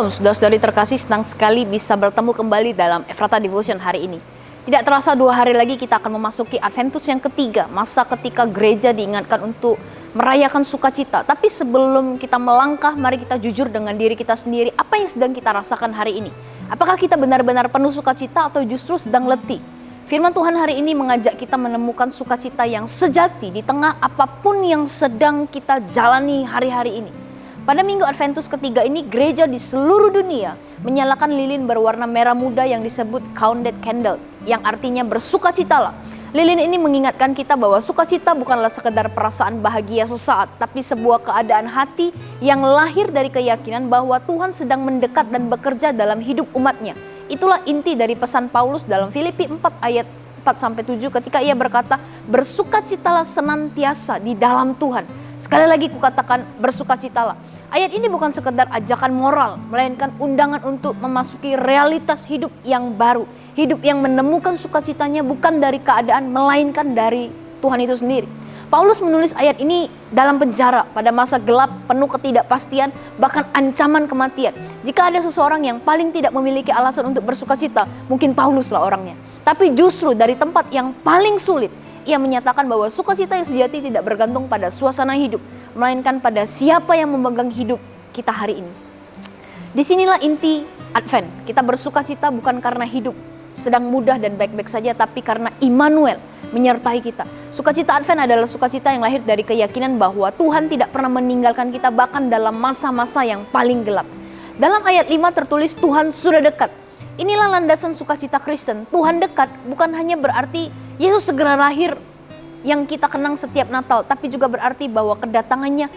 Shalom, saudara-saudari terkasih, senang sekali bisa bertemu kembali dalam Ephrata Devotion hari ini. Tidak terasa 2 hari lagi kita akan memasuki Adventus yang ketiga, masa ketika gereja diingatkan untuk merayakan sukacita. Tapi sebelum kita melangkah, mari kita jujur dengan diri kita sendiri, apa yang sedang kita rasakan hari ini? Apakah kita benar-benar penuh sukacita atau justru sedang letih? Firman Tuhan hari ini mengajak kita menemukan sukacita yang sejati di tengah apapun yang sedang kita jalani hari-hari ini. Pada minggu Adventus ketiga ini, gereja di seluruh dunia menyalakan lilin berwarna merah muda yang disebut Counted Candle, yang artinya bersukacitalah. Lilin ini mengingatkan kita bahwa sukacita bukanlah sekedar perasaan bahagia sesaat, tapi sebuah keadaan hati yang lahir dari keyakinan bahwa Tuhan sedang mendekat dan bekerja dalam hidup umatnya. Itulah inti dari pesan Paulus dalam Filipi 4 ayat 4-7 ketika ia berkata, bersukacitalah senantiasa di dalam Tuhan. Sekali lagi kukatakan, bersukacitalah. Ayat ini bukan sekedar ajakan moral, melainkan undangan untuk memasuki realitas hidup yang baru. Hidup yang menemukan sukacitanya bukan dari keadaan, melainkan dari Tuhan itu sendiri. Paulus menulis ayat ini dalam penjara pada masa gelap, penuh ketidakpastian, bahkan ancaman kematian. Jika ada seseorang yang paling tidak memiliki alasan untuk bersukacita, mungkin Pauluslah orangnya. Tapi justru dari tempat yang paling sulit, ia menyatakan bahwa sukacita yang sejati tidak bergantung pada suasana hidup, melainkan pada siapa yang memegang hidup kita hari ini. Disinilah inti Advent. Kita bersukacita bukan karena hidup sedang mudah dan baik-baik saja, tapi karena Immanuel menyertai kita. Sukacita Advent adalah sukacita yang lahir dari keyakinan bahwa Tuhan tidak pernah meninggalkan kita bahkan dalam masa-masa yang paling gelap. Dalam ayat 5 tertulis Tuhan sudah dekat. Inilah landasan sukacita Kristen. Tuhan dekat bukan hanya berarti Yesus segera lahir yang kita kenang setiap Natal, tapi juga berarti bahwa kedatangannya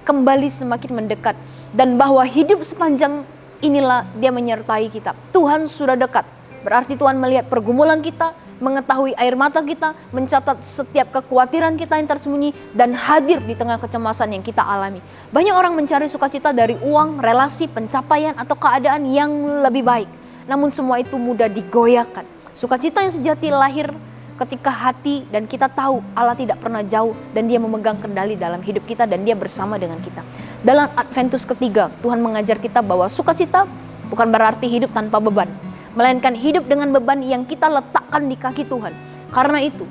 kembali semakin mendekat, dan bahwa hidup sepanjang inilah dia menyertai kita. Tuhan sudah dekat, berarti Tuhan melihat pergumulan kita, mengetahui air mata kita, mencatat setiap kekhawatiran kita yang tersembunyi, dan hadir di tengah kecemasan yang kita alami. Banyak orang mencari sukacita dari uang, relasi, pencapaian, atau keadaan yang lebih baik. Namun semua itu mudah digoyahkan. Sukacita yang sejati lahir ketika hati dan kita tahu Allah tidak pernah jauh dan dia memegang kendali dalam hidup kita dan dia bersama dengan kita. Dalam Adventus ketiga, Tuhan mengajar kita bahwa sukacita bukan berarti hidup tanpa beban, melainkan hidup dengan beban yang kita letakkan di kaki Tuhan. Karena itu,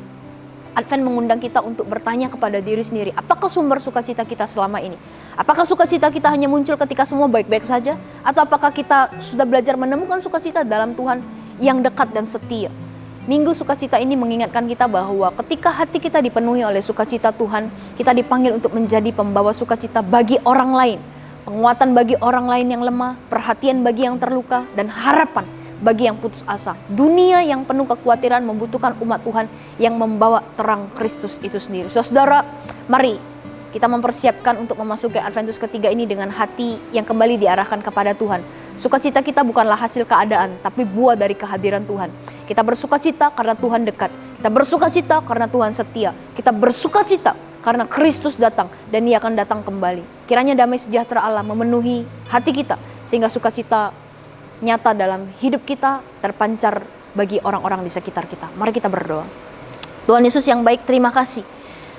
Advent mengundang kita untuk bertanya kepada diri sendiri, apakah sumber sukacita kita selama ini? Apakah sukacita kita hanya muncul ketika semua baik-baik saja? Atau apakah kita sudah belajar menemukan sukacita dalam Tuhan yang dekat dan setia? Minggu sukacita ini mengingatkan kita bahwa ketika hati kita dipenuhi oleh sukacita Tuhan, kita dipanggil untuk menjadi pembawa sukacita bagi orang lain. Penguatan bagi orang lain yang lemah, perhatian bagi yang terluka, dan harapan bagi yang putus asa. Dunia yang penuh kekhawatiran membutuhkan umat Tuhan yang membawa terang Kristus itu sendiri. Saudara, mari kita mempersiapkan untuk memasuki Adventus ketiga ini dengan hati yang kembali diarahkan kepada Tuhan. Sukacita kita bukanlah hasil keadaan, tapi buah dari kehadiran Tuhan. Kita bersukacita karena Tuhan dekat. Kita bersukacita karena Tuhan setia. Kita bersukacita karena Kristus datang dan Dia akan datang kembali. Kiranya damai sejahtera Allah memenuhi hati kita sehingga sukacita nyata dalam hidup kita terpancar bagi orang-orang di sekitar kita. Mari kita berdoa. Tuhan Yesus yang baik, terima kasih.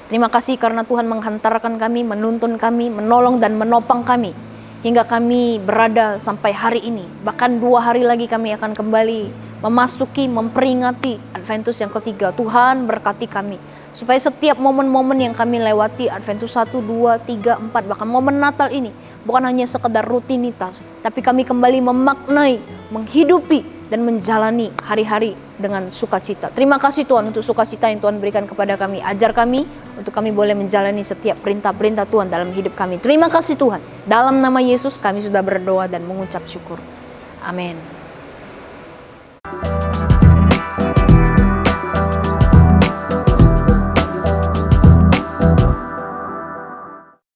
Terima kasih karena Tuhan menghantarkan kami, menuntun kami, menolong dan menopang kami hingga kami berada sampai hari ini. Bahkan 2 hari lagi kami akan kembali memasuki, memperingati Adventus yang ketiga. Tuhan berkati kami, supaya setiap momen-momen yang kami lewati, Adventus 1, 2, 3, 4, bahkan momen Natal ini, bukan hanya sekedar rutinitas, tapi kami kembali memaknai, menghidupi, dan menjalani hari-hari dengan sukacita. Terima kasih Tuhan untuk sukacita yang Tuhan berikan kepada kami. Ajar kami untuk kami boleh menjalani setiap perintah-perintah Tuhan dalam hidup kami. Terima kasih Tuhan. Dalam nama Yesus kami sudah berdoa dan mengucap syukur. Amin.